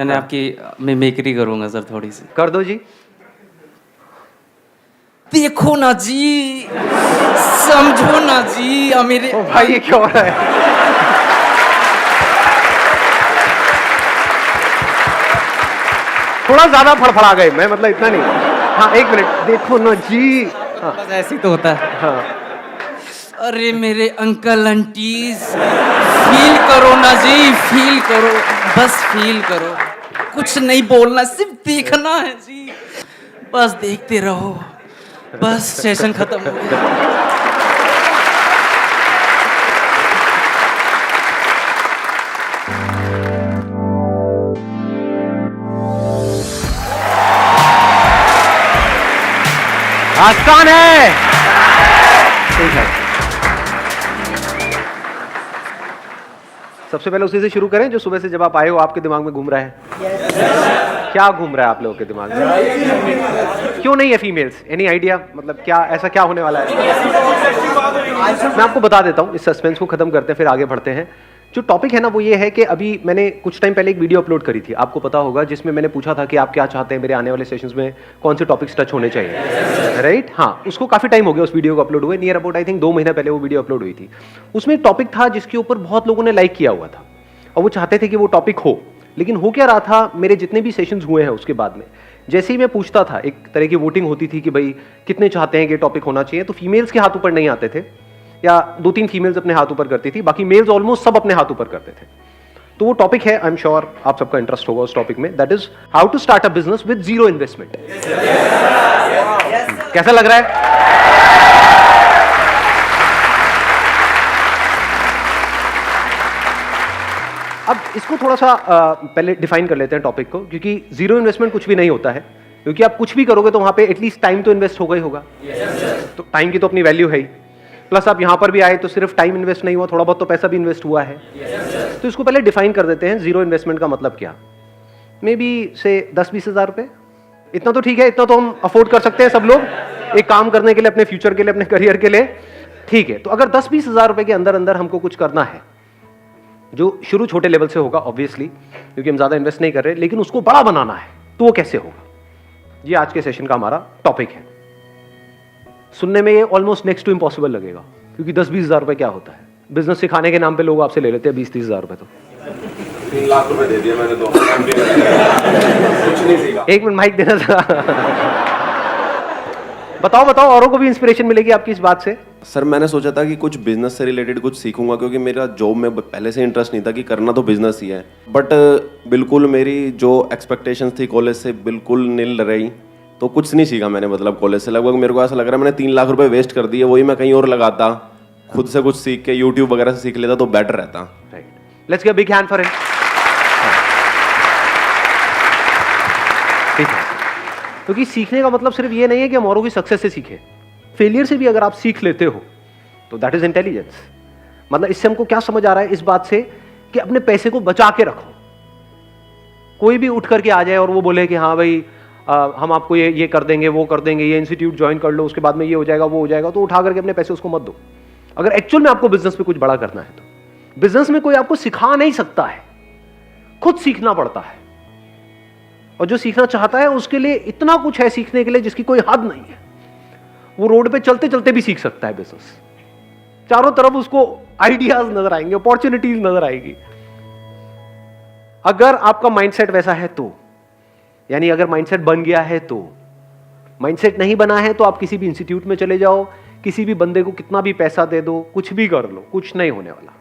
मैंने आपकी मिमिक्री करूंगा सर थोड़ी सी। कर दो जी। देखो ना जी, समझो ना जी, अब मेरे ओ भाई ये क्या हो रहा है? थोड़ा ज्यादा फड़फड़ा गए, मैं मतलब इतना नहीं। हाँ एक मिनट, देखो ना जी। हाँ बस ऐसे ही तो होता है। हाँ। अरे मेरे अंकल आंटीज, फील करो ना जी, फील करो, बस फील करो, कुछ नहीं बोलना, सिर्फ देखना है जी, बस देखते रहो, बस सेशन खत्म हो गया। आसान है। ठीक है, सबसे पहले उसी से शुरू करें जो सुबह से जब आप आए हो आपके दिमाग में घूम रहा है। क्या घूम रहा है आप लोगों के दिमाग में? क्यों नहीं है फीमेल्स? Any idea? मतलब क्या ऐसा क्या होने वाला है? मैं आपको बता देता हूं, इस सस्पेंस को खत्म करते हैं फिर आगे बढ़ते हैं। जो टॉपिक है ना वो ये है कि अभी मैंने कुछ टाइम पहले एक वीडियो अपलोड करी थी, आपको पता होगा, जिसमें मैंने पूछा था कि आप क्या चाहते हैं मेरे आने वाले सेशंस में कौन से टॉपिक्स टच होने चाहिए, राइट? हाँ, उसको काफी टाइम हो गया उस वीडियो को अपलोड हुए, नियर अबाउट आई थिंक 2 महीना पहले वो वीडियो अपलोड हुई थी। उसमें एक टॉपिक था जिसके ऊपर बहुत लोगों ने लाइक किया हुआ था और वो चाहते थे कि वो टॉपिक हो, लेकिन हो क्या रहा था, मेरे जितने भी सेशंस हुए हैं उसके बाद में जैसे ही मैं पूछता था, एक तरह की वोटिंग होती थी कि भाई कितने चाहते हैं कि टॉपिक होना चाहिए, तो फीमेल्स के हाथ ऊपर नहीं आते थे, या 2-3 फीमेल्स अपने हाथ ऊपर करती थी, बाकी मेल्स ऑलमोस्ट सब अपने हाथ ऊपर करते थे। तो वो टॉपिक है, आई एम श्योर आप सबका इंटरेस्ट होगा उस टॉपिक में, that is how to start a business with zero investment. कैसा लग रहा है? अब इसको थोड़ा सा पहले डिफाइन कर लेते हैं टॉपिक को, क्योंकि जीरो इन्वेस्टमेंट कुछ भी नहीं होता है, क्योंकि आप कुछ भी करोगे तो वहां पे एटलीस्ट टाइम तो इन्वेस्ट होगा ही होगा। तो टाइम की तो अपनी वैल्यू है ही, प्लस आप यहां पर भी आए तो सिर्फ टाइम इन्वेस्ट नहीं हुआ, थोड़ा बहुत तो पैसा भी इन्वेस्ट हुआ है। तो इसको पहले डिफाइन कर देते हैं, जीरो इन्वेस्टमेंट का मतलब क्या। मे बी से 10-20 हज़ार रुपए, इतना तो ठीक है, इतना तो हम अफोर्ड कर सकते हैं सब लोग, एक काम करने के लिए, अपने फ्यूचर के लिए, अपने करियर के लिए, ठीक है। तो अगर 10-20 हज़ार रुपए के अंदर अंदर हमको कुछ करना है, जो शुरू छोटे लेवल से होगा ऑब्वियसली, क्योंकि हम ज्यादा इन्वेस्ट नहीं कर रहे, लेकिन उसको बड़ा बनाना है, तो वो कैसे होगा, ये आज के सेशन का हमारा टॉपिक है। सुनने में ये ऑलमोस्ट नेक्स्ट टू इम्पॉसिबल लगेगा, क्योंकि 10-20 हज़ार रुपए क्या होता है, बिजनेस सिखाने के नाम पे लोग आपसे ले लेते हैं 20-30 हज़ार रुपए। तो 3 लाख रुपए दे दिया मैंने, 2 कुछ नहीं सीखा। एक मिनट माइक देना था। बताओ बताओ, औरों को भी इंस्पिरेशन मिलेगी आपकी इस बात से। सर मैंने सोचा था कि कुछ बिजनेस से रिलेटेड कुछ सीखूंगा, क्योंकि मेरा जॉब में पहले से इंटरेस्ट नहीं था कि करना तो बिजनेस ही है, बट बिल्कुल मेरी जो एक्सपेक्टेशंस थी कॉलेज से बिल्कुल नील रही, तो कुछ नहीं सीखा मैंने। मतलब कॉलेज से लगभग मेरे को ऐसा लग रहा है मैंने 3 लाख रुपए वेस्ट कर दिए, वही मैं कहीं और लगाता, खुद से कुछ सीख के यूट्यूब वगैरह से सीख लेता तो बेटर रहता। Right, let's give big hand for him. ठीक है, क्योंकि सीखने का मतलब सिर्फ ये नहीं है कि हम औरों की सक्सेस से सीखें, फेलियर से भी अगर आप सीख लेते हो तो दैट इज इंटेलिजेंस। मतलब इससे हमको क्या समझ आ रहा है, इस बात से कि अपने पैसे को बचा के रखो। कोई भी उठ करके आ जाए और वो बोले कि हाँ भाई हम आपको ये कर देंगे, वो कर देंगे, ये इंस्टीट्यूट ज्वाइन कर लो, उसके बाद में ये हो जाएगा, वो हो जाएगा, तो उठा करके अपने पैसे उसको मत दो। अगर एक्चुअल में आपको बिजनेस में कुछ बड़ा करना है तो बिजनेस में कोई आपको सिखा नहीं सकता है, खुद सीखना पड़ता है। और जो सीखना चाहता है उसके लिए इतना कुछ है सीखने के लिए जिसकी कोई हद नहीं है। वो रोड पे चलते चलते भी सीख सकता है बिजनेस, चारों तरफ उसको आइडियाज नजर आएंगे, अपॉर्चुनिटीज नजर आएगी। अगर आपका माइंडसेट वैसा है तो, यानी अगर माइंडसेट बन गया है तो, माइंडसेट नहीं बना है तो आप किसी भी इंस्टीट्यूट में चले जाओ, किसी भी बंदे को कितना भी पैसा दे दो, कुछ भी कर लो, कुछ नहीं होने वाला।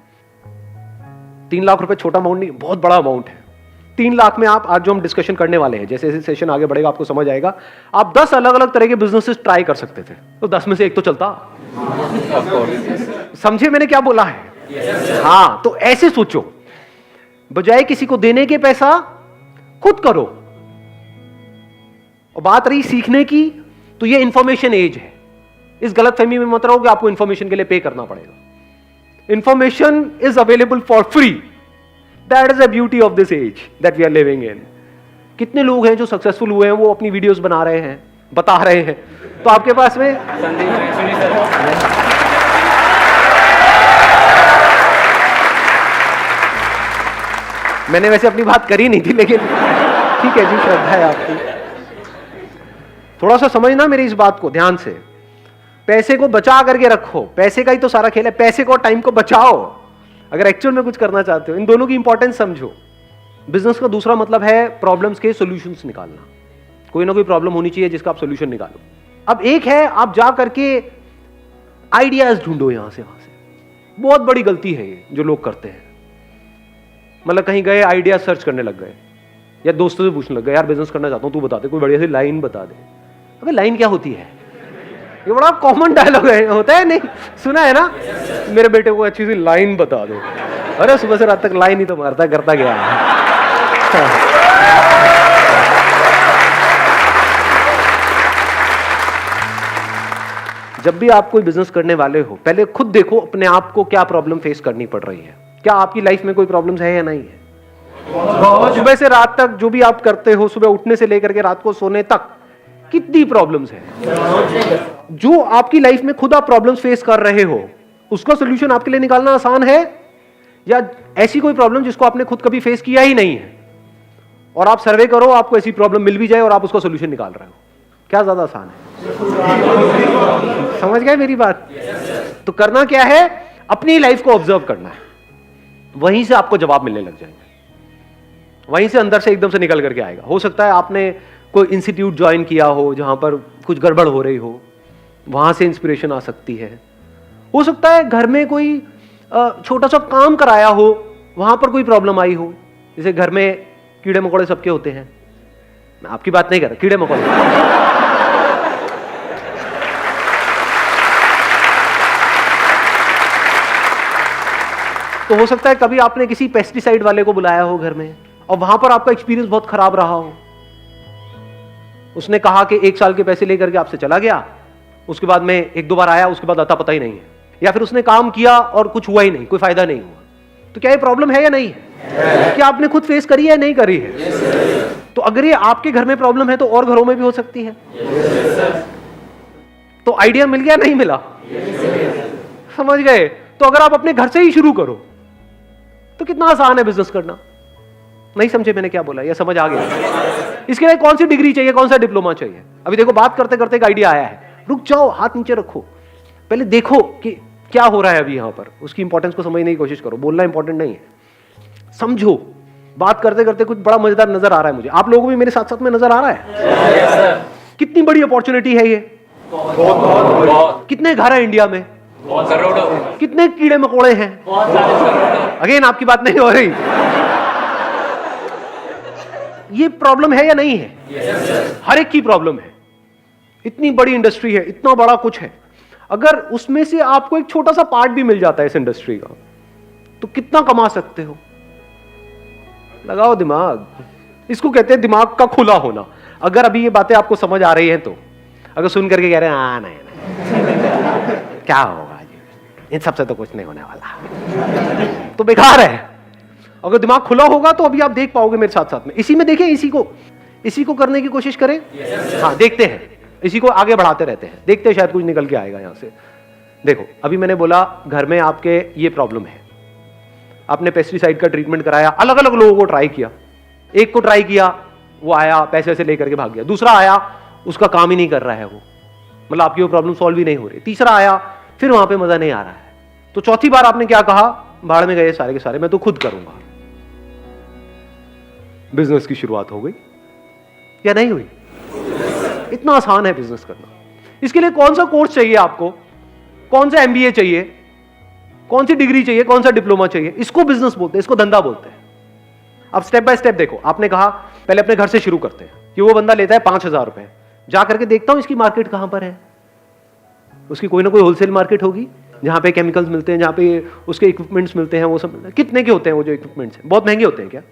3 लाख रुपए छोटा अमाउंट नहीं, बहुत बड़ा अमाउंट है। 3 लाख में आप, आज जो हम डिस्कशन करने वाले हैं, जैसे जैसे सेशन आगे बढ़ेगा आपको समझ आएगा, आप 10 अलग अलग तरह के बिजनेसेस ट्राई कर सकते थे, तो 10 में से एक तो चलता। समझे मैंने क्या बोला है? हाँ, तो ऐसे सोचो, बजाय किसी को देने के पैसा खुद करो। और बात रही सीखने की, तो ये इंफॉर्मेशन एज है। इस गलतफहमी में मत रहो कि आपको इंफॉर्मेशन के लिए पे करना पड़ेगा। Information is available for free, that is the beauty of this age that we are living in. कितने लोग हैं जो सक्सेसफुल हुए हैं, वो अपनी वीडियोस बना रहे हैं, बता रहे हैं, तो आपके पास में मैंने वैसे अपनी बात करी नहीं थी, लेकिन ठीक है जी, श्रद्धा है आपकी। थोड़ा सा समझना मेरी इस बात को ध्यान से। पैसे को बचा करके रखो, पैसे का ही तो सारा खेल है। पैसे को, टाइम को बचाओ अगर एक्चुअल में कुछ करना चाहते हो। इन दोनों की इंपॉर्टेंस समझो। बिजनेस का दूसरा मतलब है प्रॉब्लम्स के सॉल्यूशंस निकालना। कोई ना कोई प्रॉब्लम होनी चाहिए जिसका आप सॉल्यूशन निकालो। अब एक है आप जा करके आइडियाज ढूंढो यहां से वहां से। बहुत बड़ी गलती है ये जो लोग करते हैं। मतलब कहीं गए, आइडिया सर्च करने लग गए, या दोस्तों से पूछने लग गए, यार बिजनेस करना चाहता हूं, तू बता दे, कोई बढ़िया सी लाइन बता दे। अबे लाइन क्या होती है? ये बड़ा कॉमन डायलॉग है, होता है नहीं? सुना है ना? मेरे बेटे को अच्छी सी लाइन बता दो। अरे सुबह से रात तक लाइन ही तो मारता करता गया है। जब भी आप कोई बिजनेस करने वाले हो, पहले खुद देखो अपने आप को क्या प्रॉब्लम फेस करनी पड़ रही है। क्या आपकी लाइफ में कोई प्रॉब्लम्स है या नहीं है? सुबह से रात तक जो भी आप करते हो, सुबह उठने से लेकर के रात को सोने तक, कितनी प्रॉब्लम्स है? जो आपकी लाइफ में खुद आप प्रॉब्लम्स फेस कर रहे हो, उसका सोल्यूशन आपके लिए निकालना आसान है, या ऐसी कोई प्रॉब्लम जिसको आपने खुद कभी फेस किया ही नहीं है और आप सर्वे करो, आपको ऐसी प्रॉब्लम मिल भी जाए और आप उसका सोल्यूशन निकाल रहे हो? क्या ज्यादा आसान है? समझ गए मेरी बात? तो करना क्या है? अपनी लाइफ को ऑब्जर्व करना है, वहीं से आपको जवाब मिलने लग जाएंगे, वहीं से अंदर से एकदम से निकल करके आएगा। हो सकता है आपने कोई इंस्टीट्यूट ज्वाइन किया हो जहां पर कुछ गड़बड़ हो रही हो, वहां से इंस्पिरेशन आ सकती है। हो सकता है घर में कोई छोटा सा काम कराया हो, वहां पर कोई प्रॉब्लम आई हो। जैसे घर में कीड़े मकोड़े सबके होते हैं, मैं आपकी बात नहीं कर रहा, कीड़े मकोड़े। तो हो सकता है कभी आपने किसी पेस्टिसाइड वाले को बुलाया हो घर में और वहां पर आपका एक्सपीरियंस बहुत खराब रहा हो। उसने कहा कि 1 साल के पैसे लेकर के आपसे चला गया, उसके बाद में 1-2 बार आया, उसके बाद आता पता ही नहीं है। या फिर उसने काम किया और कुछ हुआ ही नहीं, कोई फायदा नहीं हुआ। तो क्या ये प्रॉब्लम है या नहीं है? क्या आपने खुद फेस करी है या नहीं करी है? तो अगर ये आपके घर में प्रॉब्लम है तो और घरों में भी हो सकती है। तो आइडिया मिल गया नहीं मिला? समझ गए? तो अगर आप अपने घर से ही शुरू करो तो कितना आसान है बिजनेस करना। नहीं समझे मैंने क्या बोला, या समझ आ गया? इसके लिए कौन सी डिग्री चाहिए, कौन सा डिप्लोमा चाहिए? अभी देखो बात करते करते एक आइडिया आया है, रुक जाओ, हाथ नीचे रखो, पहले देखो कि क्या हो रहा है अभी यहां पर। उसकी इंपॉर्टेंस को समझने की कोशिश करो। बोलना इंपॉर्टेंट नहीं है, समझो। बात करते करते कुछ बड़ा मजेदार नजर आ रहा है मुझे, आप लोगों को भी मेरे साथ साथ में नजर आ रहा है? कितनी बड़ी अपॉर्चुनिटी है ये। कितने घर है इंडिया में? कितने कीड़े मकोड़े हैं? अगेन आपकी बात नहीं हो रही। ये प्रॉब्लम है या नहीं है? हर एक की प्रॉब्लम है। इतनी बड़ी इंडस्ट्री है, इतना बड़ा कुछ है। अगर उसमें से आपको एक छोटा सा पार्ट भी मिल जाता है इस इंडस्ट्री का, तो कितना कमा सकते हो? लगाओ दिमाग। इसको कहते हैं दिमाग का खुला होना। अगर अभी ये बातें आपको समझ आ रही हैं तो, अगर सुन करके कह रहे हैं हाँ नहीं क्या होगा जी, इन सबसे तो कुछ नहीं होने वाला, तो बेकार है। अगर दिमाग खुला होगा तो अभी आप देख पाओगे मेरे साथ साथ में। इसी में देखें, इसी को करने की कोशिश करें। हाँ देखते हैं, इसी को आगे बढ़ाते रहते हैं, देखते हैं शायद कुछ निकल के आएगा यहां से। देखो अभी मैंने बोला घर में आपके ये प्रॉब्लम है, आपने पेस्टिसाइड का ट्रीटमेंट कराया, अलग अलग लोगों को ट्राई किया। एक को ट्राई किया, वो आया पैसे वैसे लेकर के भाग गया। दूसरा आया, उसका काम ही नहीं कर रहा है वो, मतलब आपकी वो प्रॉब्लम सॉल्व ही नहीं हो रही। तीसरा आया, फिर वहां पे मजा नहीं आ रहा है। तो चौथी बार आपने क्या कहा? भाड़ में गए सारे के सारे, मैं तो खुद करूंगा। बिजनेस की शुरुआत हो गई या नहीं हुई? इतना आसान है बिजनेस करना। इसके लिए कौन सा कोर्स चाहिए आपको? कौन सा एमबीए चाहिए? कौन सी डिग्री चाहिए? कौन सा डिप्लोमा चाहिए? इसको बिजनेस बोलते हैं, इसको धंधा बोलते हैं। अब स्टेप बाय स्टेप देखो। आपने कहा पहले अपने घर से शुरू करते हैं कि वो बंदा लेता है 5,000 रुपए, जा करके देखता हूं इसकी मार्केट कहां पर है। उसकी कोई ना कोई होलसेल मार्केट होगी जहां पे केमिकल्स मिलते हैं, जहां पे उसके इक्विपमेंट्स मिलते हैं। वो सब कितने के होते हैं? वो जो इक्विपमेंट्स हैं बहुत महंगे होते हैं क्या?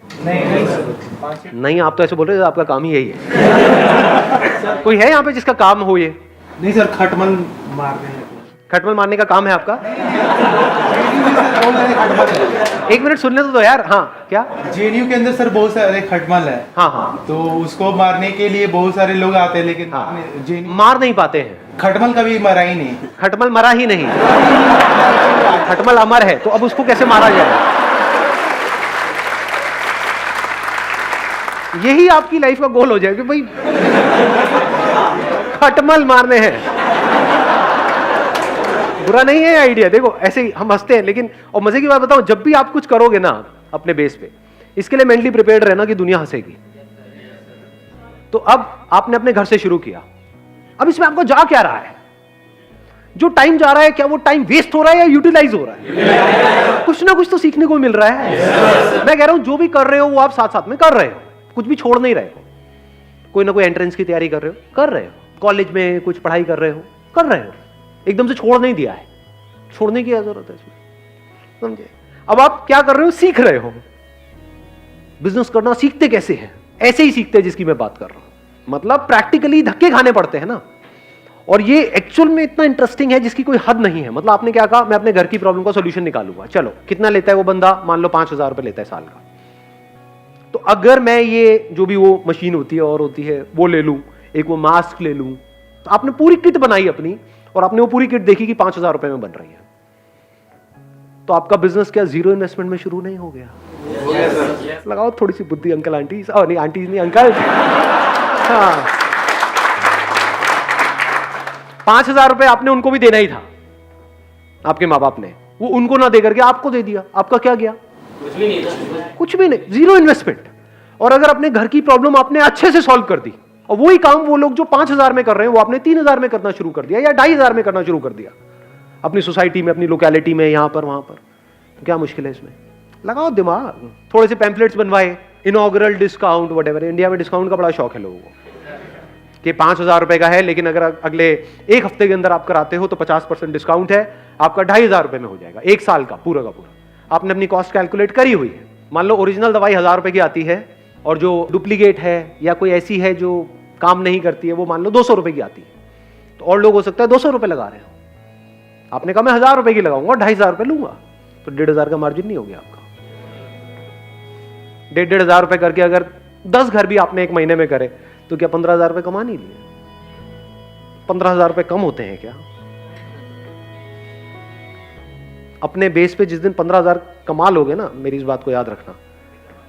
नहीं, आप तो ऐसे बोल रहे हो, आपका काम ही यही है। कोई है यहाँ पे जिसका काम हो ये? नहीं सर, खटमल मारने हैं। खटमल मारने का काम है आपका? एक मिनट सुनने तो दो यार। हाँ क्या? जेएनयू के अंदर सर बहुत सारे खटमल है। हाँ हाँ, तो उसको मारने के लिए बहुत सारे लोग आते हैं, लेकिन हाँ, जेएनयू मार नहीं पाते हैं। खटमल कभी मरा ही नहीं। खटमल मरा ही नहीं, खटमल अमर है, तो अब उसको कैसे मारा जाए? यही आपकी लाइफ का गोल हो जाएगा कि भाई खटमल मारने हैं। बुरा नहीं है आइडिया, देखो ऐसे ही हम हंसते हैं, लेकिन और मजे की बात बताऊं, जब भी आप कुछ करोगे ना अपने बेस पे, इसके लिए मेंटली प्रिपेयर्ड रहना कि दुनिया हंसेगी। तो अब आपने अपने घर से शुरू किया, अब इसमें आपको जा क्या रहा है? जो टाइम जा रहा है, क्या वो टाइम वेस्ट हो रहा है या यूटिलाइज हो रहा है? कुछ ना कुछ तो सीखने को मिल रहा है। मैं कह रहा हूं जो भी कर रहे हो वो आप साथ साथ में कर रहे हो, कुछ भी छोड़ नहीं रहे हो। कोई ना कोई एंट्रेंस की तैयारी कर रहे हो, कर रहे हो, कॉलेज में कुछ पढ़ाई कर रहे हो, कर रहे हो, एकदम से छोड़ नहीं दिया है, छोड़ने की जरूरत है इसमें, समझे? अब आप क्या कर रहे हो? सीख रहे हो। बिजनेस करना सीखते कैसे हैं? ऐसे ही सीखते हैं जिसकी मैं बात कर रहा हूं, मतलब प्रैक्टिकली धक्के खाने पड़ते हैं ना। और ये एक्चुअल में इतना इंटरेस्टिंग है जिसकी कोई हद नहीं है। मतलब आपने क्या कहा, मैं अपने घर की प्रॉब्लम का सॉल्यूशन निकालूंगा। चलो, कितना लेता है वो बंदा? मान लो 5,000 रुपए लेता है साल का। तो अगर मैं ये जो भी वो मशीन होती है और होती है वो ले लूं, एक वो मास्क ले लूं, तो आपने पूरी किट बनाई अपनी और आपने वो पूरी किट देखी कि 5,000 रुपए में बन रही है, तो आपका बिजनेस क्या जीरो इन्वेस्टमेंट में शुरू नहीं हो गया? लगाओ थोड़ी सी बुद्धि अंकल आंटी, नहीं आंटी नहीं अंकल। हाँ, 5,000 रुपए आपने उनको भी देना ही था, आपके माँ बाप ने, वो उनको ना दे करके आपको दे दिया, आपका क्या गया? कुछ भी नहीं था, कुछ भी नहीं, जीरो इन्वेस्टमेंट। और अगर अपने घर की प्रॉब्लम आपने अच्छे से सॉल्व कर दी, और वही काम वो लोग जो 5,000 में कर रहे हैं वो आपने 3,000 में करना शुरू कर दिया या 2,500 में करना शुरू कर दिया, अपनी सोसाइटी में, अपनी लोकेलिटी में, यहां पर वहां पर, तो क्या मुश्किल है इसमें? लगाओ दिमाग। थोड़े से पैम्पलेट्स बनवाए, इनॉग्रल डिस्काउंट, वटेवर। इंडिया में डिस्काउंट का बड़ा शौक है लोगों को कि 5,000 रुपए का है, लेकिन अगर अगले एक हफ्ते के अंदर आप कराते हो तो 50% डिस्काउंट है, आपका 2,500 रुपए में हो जाएगा, एक साल का पूरा का पूरा। आपने अपनी कॉस्ट कैलकुलेट करी हुई है। मान लो ओरिजिनल दवाई 1,000 रुपए की आती है और जो डुप्लीकेट है या कोई ऐसी है जो काम नहीं करती है वो मान लो 200 रुपए की आती है, तो और लोग हो सकता है 200 रुपए लगा रहे हो, आपने कहा मैं 1,000 रुपए की लगाऊंगा, 2,500 रुपए लूंगा, तो 1,500 का मार्जिन नहीं हो गया आपका। 1,500 रुपए करके अगर 10 घर भी आपने एक महीने में करे तो क्या 15,000 रुपए कमा नहीं लिए? 15,000 रुपए कम होते हैं क्या? अपने बेस पे जिस दिन 15,000 कमा लोगे ना, मेरी इस बात को याद रखना,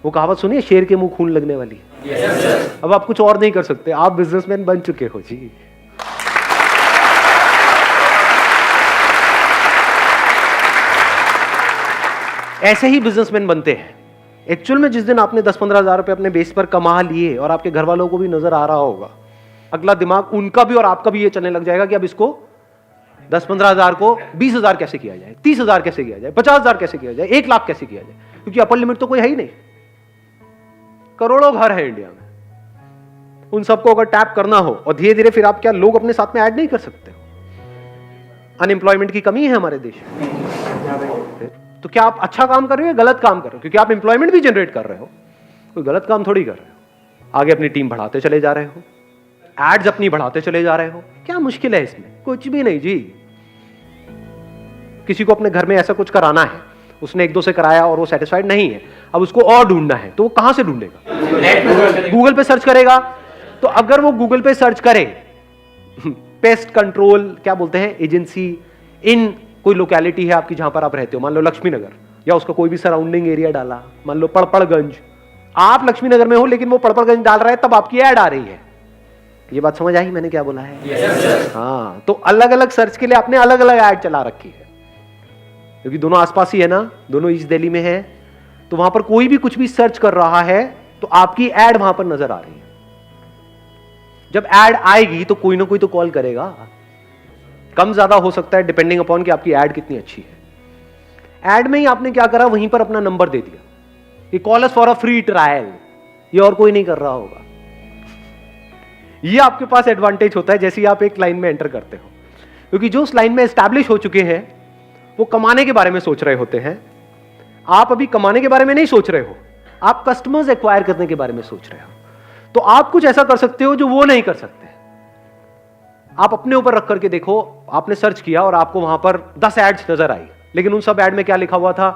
वो कहावत सुनिए, शेर के मुंह खून लगने वाली है। अब आप कुछ और नहीं कर सकते, आप बिजनेसमैन बन चुके हो जी। ऐसे ही बिजनेसमैन बनते हैं। एक्चुअल में जिस दिन आपने 10-15,000 रुपए अपने बेस पर कमा लिए और आपके घर वालों को भी नजर आ रहा होगा, अगला दिमाग उनका भी और आपका भी ये चलने लग जाएगा कि अब इसको 10-15,000 को 20,000 कैसे किया जाए, 30,000 कैसे किया जाए, 50,000 कैसे किया जाए, 1,00,000 कैसे किया जाए, क्योंकि अपर लिमिट तो कोई है ही नहीं। करोड़ों घर है इंडिया में, उन सबको अगर टैप करना हो और धीरे धीरे, फिर आप क्या लोग अपने साथ में ऐड नहीं कर सकते हो? अनएम्प्लॉयमेंट की कमी है हमारे देश में, तो क्या आप अच्छा काम कर रहे हो या गलत काम कर रहे हो? क्योंकि आप एम्प्लॉयमेंट भी जनरेट कर रहे हो, कोई गलत काम थोड़ी कर रहे हो। आगे अपनी टीम बढ़ाते चले जा रहे हो, एड्स अपनी बढ़ाते चले जा रहे हो, क्या मुश्किल है इसमें? कुछ भी नहीं जी। किसी को अपने घर में ऐसा कुछ कराना है, उसने 1-2 से कराया और वो सेटिस्फाइड नहीं है, अब उसको और ढूंढना है, तो वो कहां से ढूंढेगा? गूगल पे सर्च करेगा। तो अगर वो गूगल पे सर्च करे पेस्ट कंट्रोल क्या बोलते हैं एजेंसी इन कोई लोकेलिटी है आपकी जहां पर आप रहते हो, मान लो लक्ष्मी नगर, या उसका कोई भी सराउंडिंग एरिया डाला, मान लो पड़पड़गंज, आप लक्ष्मी नगर में हो लेकिन वो पड़पड़गंज डाल रहा है, तब आपकी ऐड आ रही है। ये बात समझ आई मैंने क्या बोला है? हाँ, तो अलग अलग सर्च के लिए आपने अलग अलग ऐड चला रखी है, क्योंकि दोनों आसपास ही है ना, दोनों ईस्ट दिल्ली में है, तो वहां पर कोई भी कुछ भी सर्च कर रहा है तो आपकी ऐड वहां पर नजर आ रही है। जब ऐड आएगी तो कोई ना कोई तो कॉल करेगा, कम ज्यादा हो सकता है डिपेंडिंग अपॉन कि आपकी ऐड कितनी अच्छी है। ऐड में ही आपने क्या करा, वहीं पर अपना नंबर दे दिया कि call us for a free trial, ये और कोई नहीं कर रहा होगा। ये आपके पास एडवांटेज होता है जैसे ही आप एक लाइन में एंटर करते हो, क्योंकि जो उस लाइन में एस्टैब्लिश हो चुके हैं वो कमाने के बारे में सोच रहे होते हैं। आप अभी कमाने के बारे में नहीं सोच रहे हो, आप कस्टमर्स एक्वायर करने के बारे में सोच रहे हो। तो आप कुछ ऐसा कर सकते हो जो वो नहीं कर सकते। आप अपने ऊपर रख करके देखो, आपने सर्च किया और आपको वहां पर 10 एड्स नजर आई, लेकिन उन सब एड में क्या लिखा हुआ था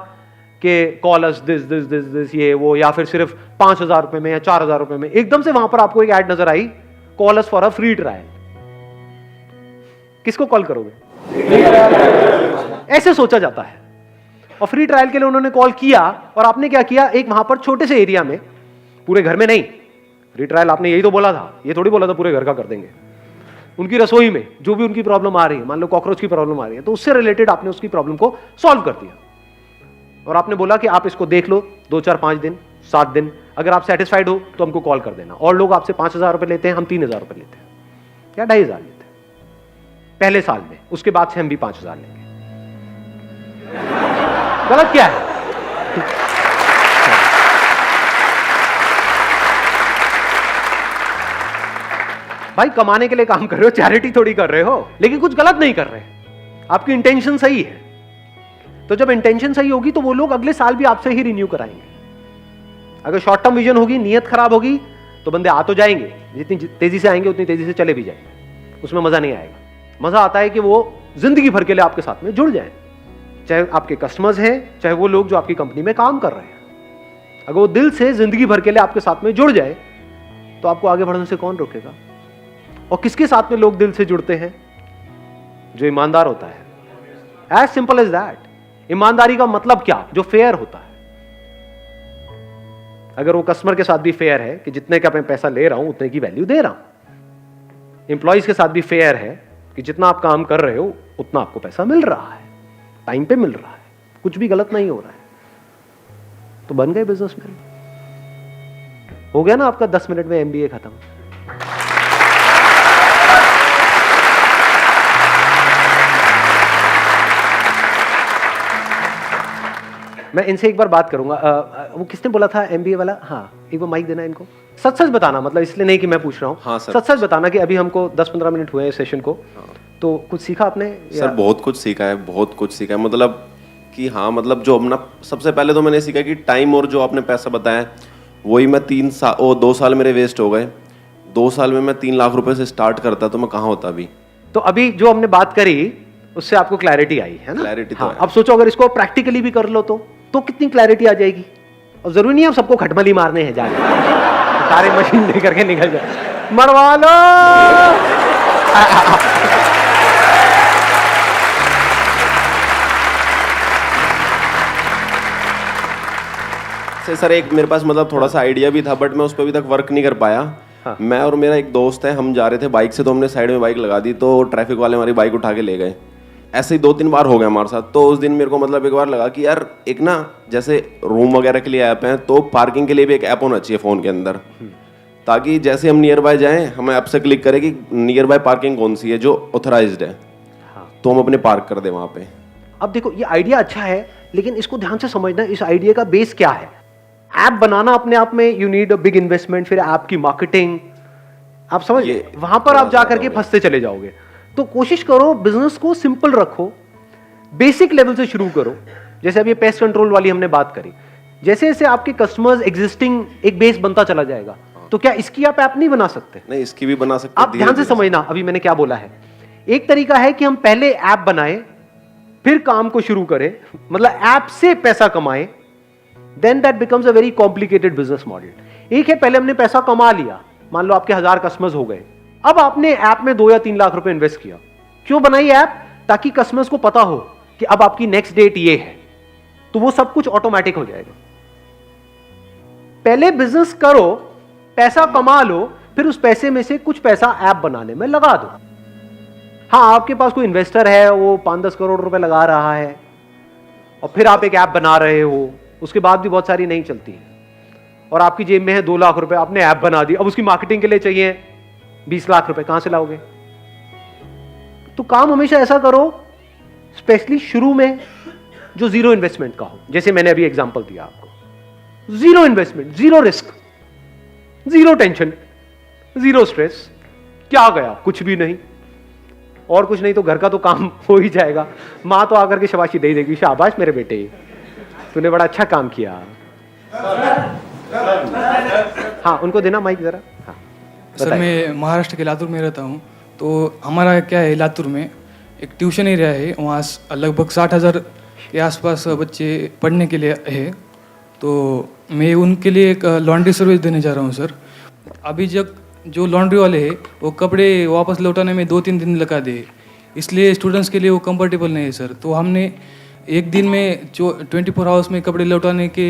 कि call us this this this this ये वो, या फिर सिर्फ 5,000 रुपए में या 4,000 रुपए में। एकदम से वहां पर आपको एक ऐड नजर आई, call us for a free trial. किसको कॉल करोगे? ऐसे सोचा जाता है। और फ्री ट्रायल के लिए उन्होंने कॉल किया और आपने क्या किया, एक वहां पर छोटे से एरिया में, पूरे घर में नहीं, रिट्रायल आपने यही तो बोला था, ये थोड़ी बोला था पूरे घर का कर देंगे। उनकी रसोई में जो भी उनकी प्रॉब्लम आ रही है, मान लो कॉकरोच की प्रॉब्लम आ रही है, तो उससे रिलेटेड आपने उसकी प्रॉब्लम को सॉल्व कर दिया और आपने बोला कि आप इसको देख लो 2, 4, 5 दिन, 7 दिन, अगर आप सेटिस्फाइड हो तो हमको कॉल कर देना। और लोग आपसे 5,000 रुपए लेते हैं, हम 3,000 रुपए लेते हैं या 2,500 लेते हैं पहले साल में, उसके बाद से हम भी 5,000 लेंगे। गलत क्या है? भाई कमाने के लिए काम कर रहे हो, चैरिटी थोड़ी कर रहे हो, लेकिन कुछ गलत नहीं कर रहे, आपकी इंटेंशन सही है। तो जब इंटेंशन सही होगी तो वो लोग अगले साल भी आपसे ही रिन्यू कराएंगे। अगर शॉर्ट टर्म विजन होगी, नियत खराब होगी, तो बंदे आ तो जाएंगे, जितनी तेजी से आएंगे उतनी तेजी से चले भी जाएंगे, उसमें मजा नहीं आएगा। मजा आता है कि वो जिंदगी भर के लिए आपके साथ में जुड़ जाए, चाहे आपके कस्टमर्स हैं, चाहे वो लोग जो आपकी कंपनी में काम कर रहे हैं। अगर वो दिल से जिंदगी भर के लिए आपके साथ में जुड़ जाए तो आपको आगे बढ़ने से कौन रोकेगा? और किसके साथ में लोग दिल से जुड़ते हैं? जो ईमानदार होता है। As simple as that. ईमानदारी का मतलब क्या? जो फेयर होता है। अगर वो कस्टमर के साथ भी फेयर है कि जितने का मैं पैसा ले रहा हूं उतने की वैल्यू दे रहा हूं, एम्प्लॉइज के साथ भी फेयर है कि जितना आप काम कर रहे हो उतना आपको पैसा मिल रहा है, टाइम पे मिल रहा है, कुछ भी गलत नहीं हो रहा है, तो बन गए बिजनेसमैन। हो गया ना आपका 10 मिनट में एमबीए खत्म। मैं इनसे एक बार बात करूंगा। वो किसने बोला था एमबीए वाला? हाँ, एक बार माइक देना इनको। सच सच बताना, मतलब इसलिए नहीं कि मैं पूछ रहा हूँ। हाँ सर, सच सच बताना कि अभी हमको 10-15 मिनट हुए हैं सेशन को। हाँ। तो कुछ सीखा आपने? सर बहुत कुछ सीखा है, बहुत कुछ सीखा है। मतलब कि हाँ, मतलब जो अपना सबसे पहले तो मैंने सीखा कि टाइम और जो आपने पैसा बताया वही मैं 2 साल मेरे वेस्ट हो गए। 2 साल में मैं 3 लाख रुपए से स्टार्ट करता तो मैं कहाँ होता अभी। तो अभी जो हमने बात करी उससे आपको क्लैरिटी आई है ना? क्लैरिटी हाँ, तो है। अब सोचो अगर इसको प्रैक्टिकली भी कर लो तो कितनी क्लैरिटी आ जाएगी। और जरूरी नहीं है सबको खटमली मारने हैं जाके सारे मशीन लेकर के निकल जाए, मरवा लो। सर एक मेरे पास मतलब थोड़ा सा आइडिया भी था, बट मैं उस पर अभी तक वर्क नहीं कर पाया। हाँ। मैं और मेरा एक दोस्त है, हम जा रहे थे बाइक से, तो हमने साइड में बाइक लगा दी, तो ट्रैफिक वाले हमारी बाइक उठा के ले गए। ऐसे ही 2-3 बार हो गया हमारे साथ। तो उस दिन मेरे को मतलब एक बार लगा कि यार एक ना जैसे रूम वगैरह के लिए ऐप है, तो पार्किंग के लिए भी एक ऐप होना चाहिए फ़ोन के अंदर, ताकि जैसे हम नियर बाय जाएं हमें ऐप से क्लिक करें कि नियर बाय पार्किंग कौन सी है जो ऑथराइज्ड है। हाँ। तो हम अपने पार्क कर दें वहाँ पे। अब देखो ये आइडिया अच्छा है, लेकिन इसको ध्यान से समझना, इस आइडिया का बेस क्या है। ऐप बनाना अपने आप में you need a big investment, फिर ऐप की मार्केटिंग, आप समझ, वहां पर आप जाकर के फंसते चले जाओगे। तो कोशिश करो बिजनेस को सिंपल रखो, बेसिक लेवल से शुरू करो। जैसे अभी पेस्ट कंट्रोल वाली हमने बात करी, जैसे जैसे आपके कस्टमर्स एग्जिस्टिंग एक बेस बनता चला जाएगा, तो क्या इसकी आप ऐप नहीं बना सकते? नहीं, इसकी भी बना सकते। आप ध्यान से समझना अभी मैंने क्या बोला है। एक तरीका है कि हम पहले ऐप बनाएं, फिर काम को शुरू करें, मतलब ऐप से पैसा कमाएं, then that becomes a very complicated business model. एक है पहले हमने पैसा कमा लिया, मान लो आपके 1000 कस्टमर्स हो गए, अब आपने ऐप में 2 या 3 लाख रुपए इन्वेस्ट किया। क्यों बनाई ऐप? ताकि कस्टमर्स को पता हो कि अब आपकी नेक्स्ट डेट ये है, तो वो सब कुछ ऑटोमेटिक हो जाएगा। पहले बिजनेस करो, पैसा कमा लो, फिर उस पैसे में से कुछ पैसा ऐप बनाने में लगा दो। हाँ, आपके पास कोई इन्वेस्टर है, वो 5-10 करोड़ रुपए लगा रहा है, और फिर आप एक ऐप बना रहे हो, उसके बाद भी बहुत सारी नहीं चलती है, और आपकी जेब में है 2 लाख रुपए, आपने ऐप बना दी, अब उसकी मार्केटिंग के लिए चाहिए 20 लाख रुपए, कहां से लाओगे? तो काम हमेशा ऐसा करो, स्पेशली शुरू में, जो जीरो इन्वेस्टमेंट का हो। जैसे मैंने अभी एग्जांपल दिया आपको, zero investment, zero risk, zero tension, zero stress. क्या गया? कुछ भी नहीं, और कुछ नहीं तो घर का तो काम हो ही जाएगा। मां तो आकर के शाबाशी दे देगी, शाबाश मेरे बेटे, तूने बड़ा अच्छा काम किया। हाँ, उनको देना माइक जरा। हाँ, सर मैं महाराष्ट्र के लातूर में रहता हूँ। तो हमारा क्या है, लातूर में एक ट्यूशन एरिया है, वहाँ लगभग 60,000 के आसपास बच्चे पढ़ने के लिए है। तो मैं उनके लिए एक लॉन्ड्री सर्विस देने जा रहा हूँ सर। अभी जब जो लॉन्ड्री वाले हैं वो कपड़े वापस लौटाने में 2-3 दिन लगा दे, इसलिए स्टूडेंट्स के लिए वो कंफर्टेबल नहीं है सर। तो हमने एक दिन में जो 24 आवर्स में कपड़े लौटाने के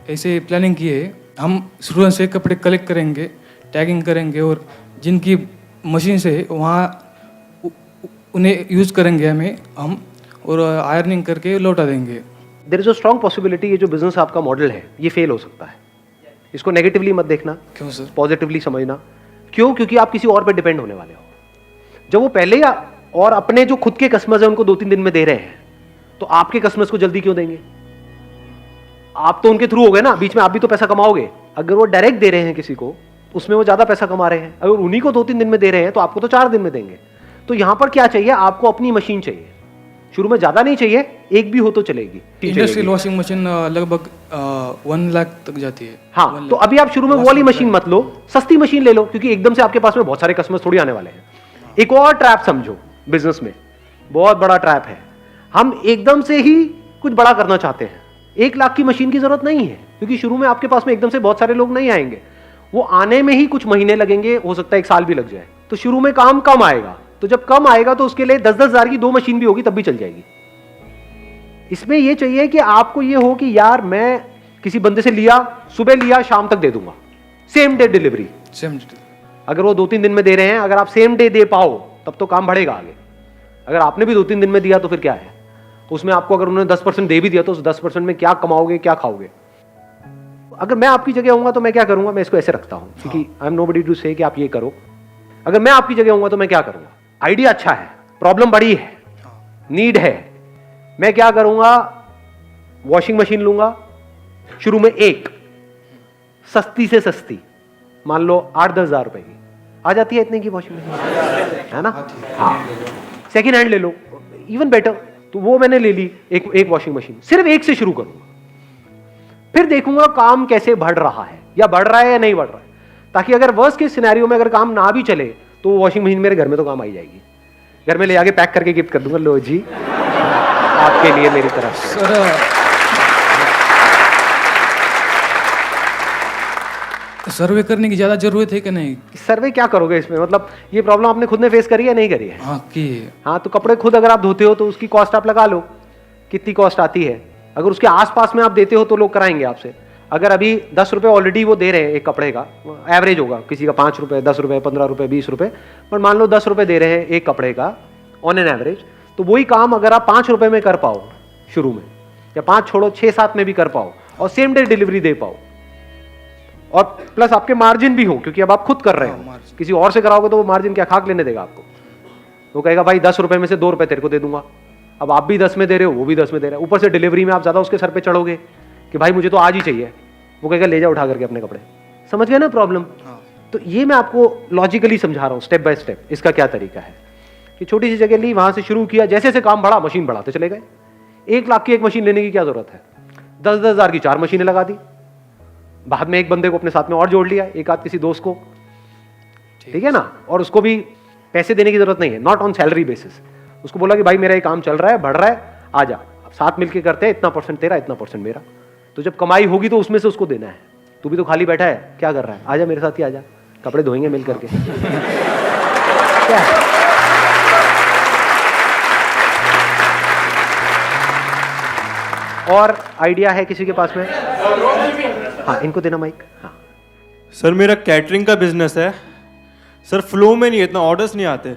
ऐसे प्लानिंग की है। हम शुरू से कपड़े कलेक्ट करेंगे, टैगिंग करेंगे और जिनकी मशीन से वहाँ उन्हें यूज़ करेंगे हम और आयरनिंग करके लौटा देंगे। There is a strong possibility ये जो बिजनेस आपका मॉडल है ये फेल हो सकता है। इसको नेगेटिवली मत देखना, क्यों सर? पॉजिटिवली समझना। क्यों? क्योंकि आप किसी और पे डिपेंड होने वाले हो। जब वो पहले और अपने जो खुद के कस्टमर्स हैं उनको 2-3 दिन में दे रहे हैं, तो आपके कस्टमर्स को जल्दी क्यों देंगे? आप तो उनके थ्रू हो गए ना, बीच में आप भी तो पैसा कमाओगे। अगर वो डायरेक्ट दे रहे हैं किसी को, उसमें वो ज्यादा पैसा कमा रहे हैं। अगर उन्हीं को 2-3 दिन में दे रहे हैं तो आपको तो 4 दिन में देंगे। तो यहां पर क्या चाहिए? आपको अपनी मशीन चाहिए। शुरू में ज्यादा नहीं चाहिए, एक भी हो तो चलेगी। इंडस्ट्रियल वॉशिंग मशीन लगभग 1 लाख तक जाती है। हाँ, तो अभी आप शुरू में वो वाली मशीन मत लो, सस्ती मशीन ले लो, क्योंकि एकदम से आपके पास में बहुत सारे कस्टमर्स थोड़ी आने वाले हैं। एक और ट्रैप समझो बिजनेस में, बहुत बड़ा ट्रैप है। हम एकदम से ही कुछ बड़ा करना चाहते हैं। 1 लाख की मशीन की जरूरत नहीं है, क्योंकि शुरू में आपके पास में एकदम से बहुत सारे लोग नहीं आएंगे। वो आने में ही कुछ महीने लगेंगे, हो सकता है 1 साल भी लग जाए। तो शुरू में काम कम आएगा, तो जब कम आएगा तो उसके लिए 10-10 हजार की 2 मशीन भी होगी तब भी चल जाएगी। इसमें यह चाहिए कि आपको ये हो कि यार मैं किसी बंदे से लिया, सुबह लिया, शाम तक दे दूंगा, सेम डे डिलीवरी। अगर वो 2-3 दिन में दे रहे हैं, अगर आप सेम डे दे पाओ तब तो काम बढ़ेगा आगे। अगर आपने भी 2-3 दिन में दिया तो फिर क्या है? उसमें आपको अगर उन्होंने 10% दे भी दिया तो उस 10% में क्या कमाओगे, क्या खाओगे? अगर मैं आपकी जगह होऊंगा तो मैं क्या करूंगा? मैं इसको ऐसे रखता हूं, क्योंकि आई एम नोबडी टू से कि आप ये करो। अगर मैं आपकी जगह होऊंगा तो मैं क्या करूंगा? आइडिया अच्छा है, प्रॉब्लम बड़ी है, नीड है। मैं क्या करूंगा? वॉशिंग मशीन लूंगा, शुरू में एक सस्ती से सस्ती, मान लो 8-10 हजार रुपए की आ जाती है, इतने की वॉशिंग मशीन है ना? हाँ, सेकेंड हैंड ले लो, इवन बेटर। तो वो मैंने ले ली, एक वॉशिंग मशीन, सिर्फ एक से शुरू करूंगा, फिर देखूंगा काम कैसे बढ़ रहा है, या बढ़ रहा है या नहीं बढ़ रहा है, ताकि अगर वर्स्ट के सिनेरियो में अगर काम ना भी चले तो वो वॉशिंग मशीन मेरे घर में तो काम आई जाएगी। घर में ले आके पैक करके गिफ्ट कर दूंगा, लो जी आपके लिए मेरी तरफ से। सर्वे करने की ज्यादा जरूरत है कि नहीं? सर्वे क्या करोगे इसमें? मतलब ये प्रॉब्लम आपने खुद ने फेस करी है, नहीं करी है? हाँ की है। हाँ, तो कपड़े खुद अगर आप धोते हो तो उसकी कॉस्ट आप लगा लो, कितनी कॉस्ट आती है। अगर उसके आसपास में आप देते हो तो लोग कराएंगे आपसे। अगर अभी 10 रुपए ऑलरेडी वो दे रहे हैं एक कपड़े का, एवरेज होगा, किसी का 5 रुपए, 10 रुपए, 15 रुपए, 20 रुपए, पर मान लो 10 रुपए दे रहे हैं एक कपड़े का ऑन एन एवरेज, तो वही काम अगर आप 5 रुपए में कर पाओ शुरू में, या 5 छोड़ो 6-7 में भी कर पाओ, और सेम डे डिलीवरी दे पाओ, और प्लस आपके मार्जिन भी हो, क्योंकि अब आप खुद कर रहे हो। किसी और से कराओगे तो वो मार्जिन क्या खाक लेने देगा आपको? वो कहेगा भाई 10 रुपए में से 2 रुपए तेरे को दे दूंगा। अब आप भी 10 में दे रहे हो, वो भी 10 में दे रहा है, ऊपर से डिलीवरी में आप ज्यादा उसके सर पे चढ़ोगे कि भाई मुझे तो आज ही चाहिए। वो कहेगा ले जा उठा करके अपने कपड़े। समझ गए ना प्रॉब्लम? तो ये मैं आपको लॉजिकली समझा रहा हूँ, स्टेप बाय स्टेप। इसका क्या तरीका है कि छोटी सी जगह ली, वहां से शुरू किया, जैसे जैसे काम बढ़ा मशीन बढ़ाते चले गए। 1 लाख की एक मशीन लेने की क्या जरूरत है? 10-10 हजार की 4 मशीनें लगा दी। बाद में एक बंदे को अपने साथ में और जोड़ लिया, एक आध किसी दोस्त को, ठीक है ना? और उसको भी पैसे देने की जरूरत नहीं है, नॉट ऑन सैलरी बेसिस। उसको बोला कि भाई मेरा ये काम चल रहा है, बढ़ रहा है, आ जा, साथ मिलके करते हैं, इतना परसेंट तेरा, इतना परसेंट मेरा। तो जब कमाई होगी तो उसमें से उसको देना है। तू भी तो खाली बैठा है, क्या कर रहा है? आजा मेरे साथ ही आजा, कपड़े धोएंगे मिल करके। क्या है? और आइडिया है किसी के पास में? हाँ, इनको देना माइक। हाँ सर, मेरा कैटरिंग का बिजनेस है सर, फ्लो में नहीं है, इतना ऑर्डर्स नहीं आते।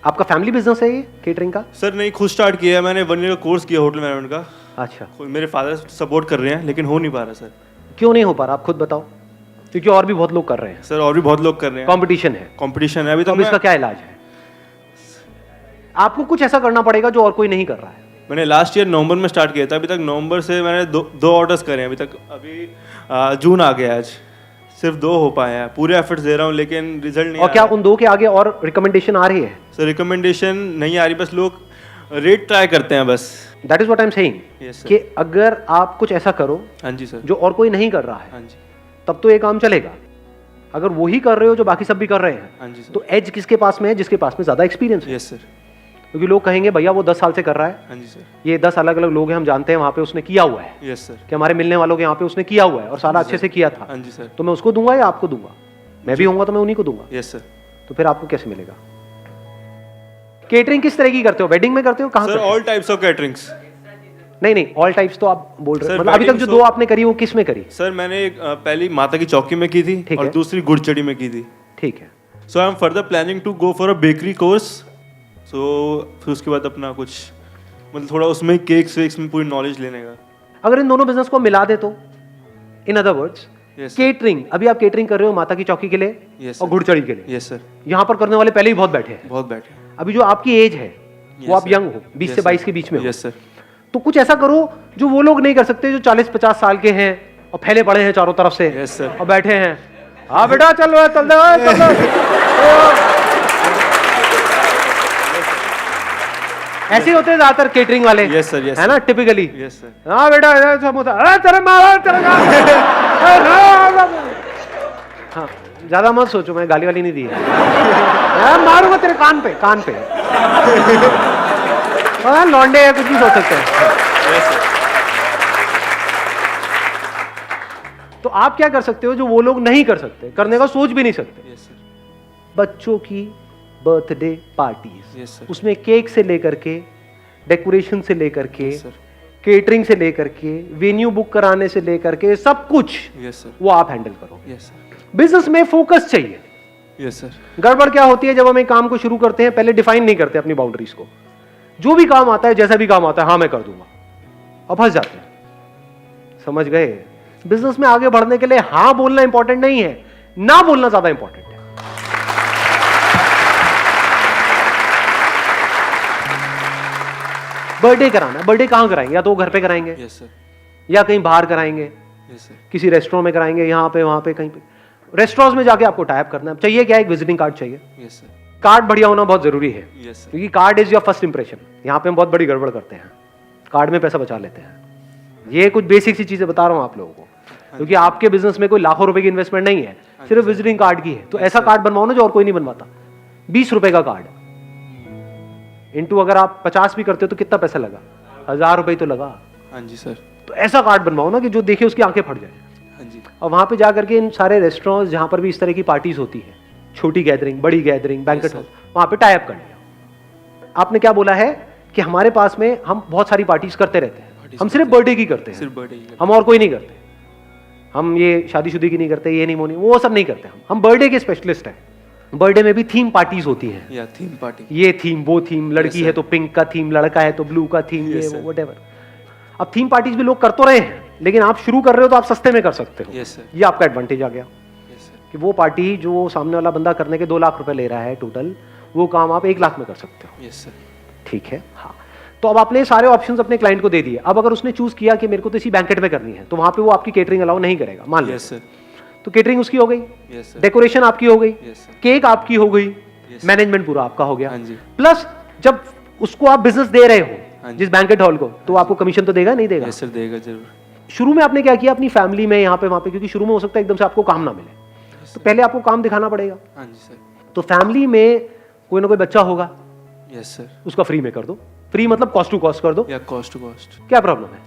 आपका फैमिली बिजनेस है ये केटरिंग का? सर नहीं, खुद स्टार्ट किया है मैंने, 1 ईयर का कोर्स किया होटल मैनेजमेंट का। अच्छा, मेरे फादर सपोर्ट कर रहे हैं, लेकिन हो नहीं पा रहा सर। क्यों नहीं हो पा रहा, आप खुद बताओ? क्योंकि और भी बहुत लोग कर रहे हैं सर, और भी बहुत लोग कर रहे हैं, कंपटीशन है। कंपटीशन है अभी। तो इसका क्या इलाज है? आपको कुछ ऐसा करना पड़ेगा जो और कोई नहीं कर रहा है। मैंने लास्ट ईयर नवंबर में स्टार्ट किया था, अभी तक नवंबर से मैंने 2 ऑर्डर्स करे हैं अभी तक। अभी जून आ गया, आज सिर्फ 2 हो पाए हैं। पूरे एफर्ट्स दे रहा हूँ लेकिन रिजल्ट नहीं। और क्या उन 2 के आगे और रिकमेंडेशन आ रही है? सर रिकमेंडेशन नहीं आ रही, बस लोग रेट ट्राई करते हैं बस। That is what I am saying कि अगर आप कुछ ऐसा करो, हाँ जी सर, जो और कोई नहीं कर रहा है, हाँ जी, तब तो ये काम चलेगा। अगर वही कर रहे हो जो बाकी सब भी कर रहे हैं, हाँ जी सर, तो एज किसके पास में है? जिसके पास में ज्यादा एक्सपीरियंस है। Yes sir. क्योंकि लोग कहेंगे भैया वो 10 साल से कर रहा है, हाँ जी सर, ये 10 अलग अलग लोग हैं, हम जानते हैं वहां पे उसने किया हुआ है, यस सर, कि हमारे मिलने वालों के यहाँ पे उसने किया हुआ है और सारा अच्छे से किया था। हाँ जी सर। तो मैं उसको दूंगा या आपको दूंगा? मैं भी होऊंगा तो मैं उन्हीं को दूंगा। Yes sir. तो फिर आपको कैसे मिलेगा? केटरिंग किस तरह की करते हो? वेडिंग में करते हो? कहाँ सर करते हो? All types of caterings. नहीं नहीं, ऑल टाइप्स तो आप बोल रहे Sir, हो, मतलब अभी तक जो wedding दो आपने करी वो किस में करी? सर मैंने पहली माता की चौकी में की थी ठीक और है। दूसरी गुड़चड़ी में की थी. ठीक है, so I am further planning to go for a bakery course. So फिर उसके बाद अपना कुछ मतलब थोड़ा उसमें केक्स वेक्स में पूरी नॉलेज लेने का. अगर इन दोनों बिजनेस को मिला दे तो, in other words, Yes, sir. Catering, अभी आप केटरिंग कर रहे हो माता की चौकी के लिए Yes, और sir. घुड़चड़ी के लिए, यस सर, यहाँ पर करने वाले पहले ही बहुत बैठे हैं. बहुत बैठे. अभी जो आपकी एज है वो Yes, आप sir. यंग हो, 20 से 22 के बीच में हो. Yes sir. तो कुछ ऐसा करो जो वो लोग नहीं कर सकते जो 40-50 साल के हैं और फैले पड़े हैं चारों तरफ से. Yes, sir. और बैठे हैं, हाँ बेटा चल रहा है, चल रहा है, चल रहा है. ऐसे होते हैं ज्यादातर केटरिंग वाले. Yes, sir, yes, है ना, टिपिकली. Yes sir. हाँ बेटा इधर समोसा, अरे तेरे मारा तेरे हाँ, ज्यादा मत सोचो, मैं गाली वाली नहीं दी है. मैं मारूंगा तेरे कान पे, कान पे. हाँ, लौंडे है, कुछ भी सोच सकते हैं. Yes sir. तो आप क्या कर सकते हो जो वो लोग नहीं कर सकते, करने का सोच भी नहीं सकते? Yes sir. बच्चों की बर्थडे पार्टीज, Yes, sir. उसमें केक से लेकर के, डेकोरेशन से लेकर के, Yes, sir. केटरिंग से लेकर के, वेन्यू बुक कराने से लेकर के, सब कुछ यस सर. वो आप हैंडल करो. Yes sir. बिजनेस में फोकस चाहिए. Yes sir. गड़बड़ क्या होती है जब हम एक काम को शुरू करते हैं, पहले डिफाइन नहीं करते अपनी बाउंड्रीज को. जो भी काम आता है, जैसा भी काम आता है, हाँ मैं कर दूंगा, अब फंस जाते हैं. समझ गए? बिजनेस में आगे बढ़ने के लिए हाँ बोलना इंपॉर्टेंट नहीं है, ना बोलना ज्यादा इंपॉर्टेंट है. बर्थडे कराना है, बर्थडे कहां कराएंगे? या तो घर पे कराएंगे यस सर. या कहीं बाहर कराएंगे, यस सर. किसी रेस्टोरेंट में कराएंगे, यहाँ पे वहां पे कहीं पे. रेस्टोरेंट में जाके आपको टाइप करना है. चाहिए क्या? एक विजिटिंग कार्ड चाहिए. Yes sir. कार्ड बढ़िया होना बहुत जरूरी है, यस सर. क्योंकि card is your first impression. यहाँ पे हम बहुत बड़ी गड़बड़ करते हैं, कार्ड में पैसा बचा लेते हैं. ये कुछ बेसिक सी चीजें बता रहा हूँ आप लोगों को, क्योंकि आपके बिजनेस में कोई लाखों रुपए की इन्वेस्टमेंट नहीं है, सिर्फ विजिटिंग कार्ड की है. तो ऐसा कार्ड बनवाओ ना जो और कोई नहीं बनवाता. 20 रुपए का कार्ड इंटू अगर आप 50 भी करते हो तो कितना पैसा लगा? 1000 रुपए तो लगा. हाँ जी सर. तो ऐसा कार्ड बनवाओ ना कि जो देखे उसकी आंखें फट जाए. हाँ जी. और वहां पे जा करके इन सारे रेस्टोरेंट्स जहां पर भी इस तरह की पार्टीज होती है, छोटी गैदरिंग, बड़ी गैदरिंग, बैंकेट हॉल, वहां पे टाई अप कर लिया. आपने क्या बोला है कि हमारे पास में हम बहुत सारी पार्टीज करते रहते हैं, हम सिर्फ बर्थडे की करते हैं, सिर्फ बर्थडे की. हम और कोई नहीं करते. हम ये शादीशुदी की नहीं करते, ये नहीं मोनी, वो सब नहीं करते. हम बर्थडे के स्पेशलिस्ट हैं. बर्थडे में भी थीम पार्टीज होती हैं. या थीम पार्टी. ये थीम, वो थीम, लड़की Yes, है sir. तो पिंक का थीम, लड़का है तो ब्लू का थीम, Yes, ये sir. वो व्हाटएवर. अब थीम पार्टीज भी लोग कर तो रहे हैं, लेकिन आप शुरू कर रहे हो तो आप सस्ते में कर सकते हो. Yes sir. ये आपका एडवांटेज आ गया यस सर. कि वो पार्टी जो सामने वाला बंदा करने के 2 लाख रुपए ले रहा है टोटल, वो काम आप 1 लाख में कर सकते हो. Yes sir. ठीक है. हाँ, तो अब आपने सारे ऑप्शंस अपने क्लाइंट को दे दिए. अब अगर उसने चूज किया कि मेरे को तो इसी बैंकेट में करनी है, तो वहां पे वो आपकी केटरिंग अलाउ नहीं करेगा, मान लो. Yes sir. तो केटरिंग उसकी हो गई, यस सर. डेकोरेशन आपकी हो गई, यस सर. केक आपकी हो गई, Yes, मैनेजमेंट पूरा आपका हो गया. हाँ जी. प्लस जब उसको आप बिजनेस दे रहे हो, हाँ जी. जिस बैंकेट हॉल को, तो आपको कमीशन तो देगा नहीं देगा? Yes sir. देगा जरूर. शुरू में आपने क्या किया अपनी फैमिली में, यहाँ पे वहां पे, क्योंकि शुरू में हो सकता है एकदम से आपको काम ना मिले, तो पहले आपको काम दिखाना पड़ेगा. हाँ जी सर. तो फैमिली में कोई ना कोई बच्चा होगा, यस सर. उसका फ्री में कर दो. फ्री मतलब कॉस्ट टू कॉस्ट कर दो. या कॉस्ट टू कॉस्ट. क्या प्रॉब्लम है?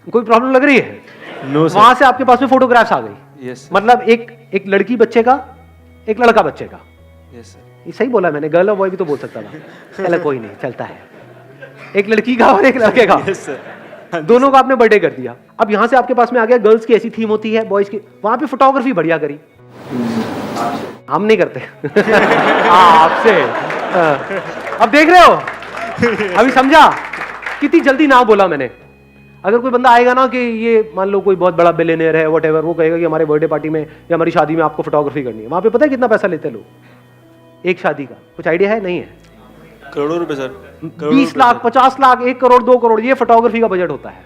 कोई प्रॉब्लम लग रही है? No sir. वहां से आपके पास में फोटोग्राफ्स आ गई. Yes sir. मतलब एक लड़की बच्चे का, एक लड़का बच्चे का. Yes sir. ये सही बोला मैंने, गर्ल और बॉय भी तो बोल सकता था. चलो कोई नहीं, चलता है. एक लड़की का और एक लड़के का, यस सर. दोनों का आपने बर्थडे कर दिया. अब यहां से आपके पास में आ गया, गर्ल्स की ऐसी थीम होती है, बॉयज की. वहां पे फोटोग्राफी बढ़िया करी. हम नहीं करते. आपसे. अब देख रहे हो, अभी समझा कितनी जल्दी ना बोला मैंने. अगर कोई बंदा आएगा ना कि ये मान लो कोई बहुत बड़ा बिलियनियर है, व्हाटएवर, वो कहेगा कि हमारे बर्थडे पार्टी में या हमारी शादी में आपको फोटोग्राफी करनी है, वहां पे पता है कितना पैसा लेते हैं लोग एक शादी का? कुछ आइडिया है? नहीं है? करोड़ों रुपए सर. 20 लाख, 50 लाख, 1 करोड़, 2 करोड़, ये फोटोग्राफी का बजट होता है.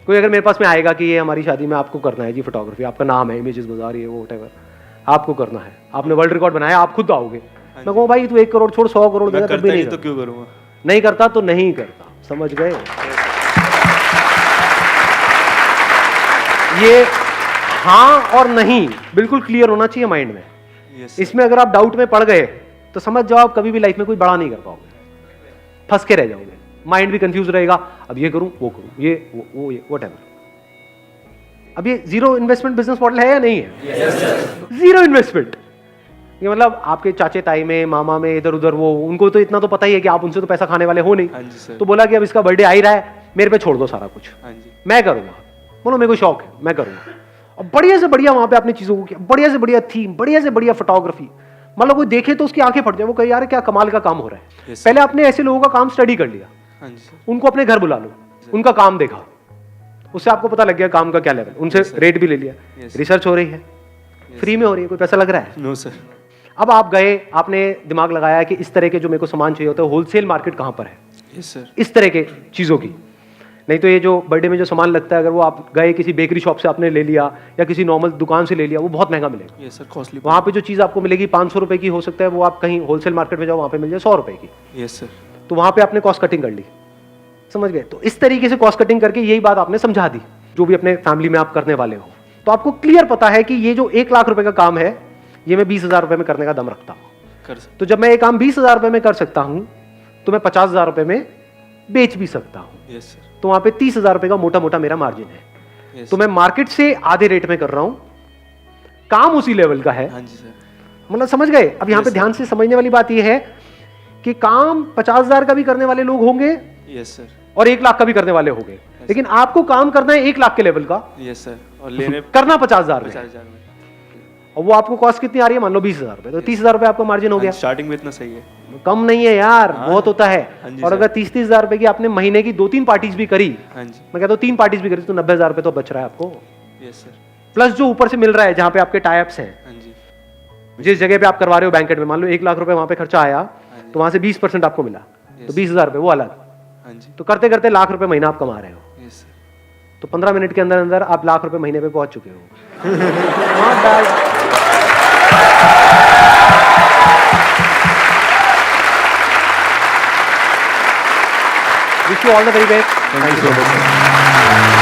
कोई अगर मेरे पास में आएगा कि ये हमारी शादी में आपको करना है जी फोटोग्राफी, आपका नाम है इमेजेस बाजार, ये वो व्हाटएवर, आपको करना है, आपने वर्ल्ड रिकॉर्ड बनाया, आप खुद आओगे. मैं कहूँ भाई तू 1 करोड़ छोड़ 100 करोड़ देगा, तब भी नहीं तो करता. क्यों करूँगा? नहीं करता तो नहीं करता. समझ गए? ये हाँ और नहीं बिल्कुल क्लियर होना चाहिए माइंड में. यस. इसमें अगर आप डाउट में पड़ गए तो समझ जाओ आप कभी भी लाइफ में कोई बड़ा नहीं कर पाओगे, फंस के रह जाओगे. माइंड भी कंफ्यूज रहेगा, अब ये करूं वो करूं, ये वो ये व्हाटएवर. अब ये जीरो इन्वेस्टमेंट बिजनेस मॉडल है या नहीं है? Zero investment. ये मतलब आपके चाचे ताई में, मामा में, इधर उधर, वो उनको तो इतना तो पता ही है कि आप उनसे तो पैसा खाने वाले हो नहीं। हाँ जी सर। तो बोला कि अब इसका बर्थडे आ ही रहा है, मेरे पे छोड़ दो सारा कुछ, हाँ जी। मैं करूंगा। बोलो मेरे को शौक है, मैं करूंगा। और बढ़िया से बढ़िया वहां पे आपने चीजों को किया, बढ़िया से बढ़िया थीम, बढ़िया से बढ़िया फोटोग्राफी, मतलब कोई देखे तो उसकी आंखें फट जाए, वो कहे यार क्या कमाल का काम हो रहा है। Yes, पहले आपने ऐसे लोगों का काम स्टडी कर लिया, हाँ जी सर। उनको अपने घर बुला लो, उनका काम देखा, उससे आपको पता लग गया काम का क्या लेवल, उनसे रेट भी ले लिया, Yes. रिसर्च हो रही है, फ्री में हो रही है, कोई पैसा लग रहा है। No sir. अब आप गए, आपने दिमाग लगाया कि इस तरह के जो मेरे को सामान चाहिए होता है, होलसेल मार्केट कहाँ पर है, यस सर। इस तरह के चीज़ों की। नहीं तो ये जो बर्थडे में जो सामान लगता है, अगर वो आप गए किसी बेकरी शॉप से आपने ले लिया या किसी नॉर्मल दुकान से ले लिया, वो बहुत महंगा मिलेगा। Yes sir, costly. वहाँ पे जो चीज़ आपको मिलेगी 500 रुपये की हो सकता है, वो आप कहीं होलसेल मार्केट में जाओ, वहाँ पे मिल जाए 100 रुपये की। Yes sir. तो वहाँ पे आपने कॉस्ट कटिंग कर ली, समझ गए। तो इस तरीके से कॉस्ट कटिंग करके यही बात आपने समझा दी, जो भी अपने फैमिली में आप करने वाले हो। तो आपको क्लियर पता है कि ये जो 1 लाख रुपए का काम है, ये मैं 20,000 रुपये में करने का दम रखता हूँ। कर सर। तो जब मैं ये काम 20,000 रुपये में कर सकता हूँ, तो मैं 50,000 रुपये में बेच भी सकता हूँ। Yes sir. तो वहाँ पे 30,000 रुपये का मोटा मोटा मेरा मार्जिन है। यस। तो मैं मार्केट से आधे रेट में कर रहा हूँ, काम उसी लेवल का है। हाँ जी सर। मतलब समझ गए। अब यहाँ पे Yes, ध्यान से समझने वाली बात यह है कि काम 50,000 का भी करने वाले लोग होंगे यस सर। और 1 लाख का भी करने वाले होंगे, लेकिन आपको काम करना है 1 लाख के लेवल का, यस सर। और लेने करना 50,000 में, 50,000 में। और वो आपको कॉस्ट कितनी आ रही है, मान लो 20,000 रुपये, तो 30,000 रुपये आपका मार्जिन हो गया। स्टार्टिंग में इतना सही है। कम नहीं है यार, हाँ, बहुत होता है। हाँ जी और सर। अगर 30,000 रुपए की आपने महीने की 2-3 पार्टीज भी करी, हाँ जी। मैं कहता हूँ 3 पार्टीज भी करी, तो 90,000 रुपये तो बच रहा है आपको, यस सर। प्लस जो ऊपर से मिल रहा है जहाँ पे आपके टाइप्स हैं। हाँ जी। जिस जगह पे आप करवा रहे हो बैंकेट में, मान लो 1 लाख रुपए वहां पे खर्चा आया, तो वहां से 20% आपको मिला, तो 20,000 रुपये वो अलग। हाँ जी। तो करते करते लाख रुपए महीना आप कमा रहे हो, यस सर। तो 15 मिनट के अंदर अंदर आप लाख रुपए महीने पे पहुंच चुके हो। Not bad. Wish you all the very best. Thank you so much, sir.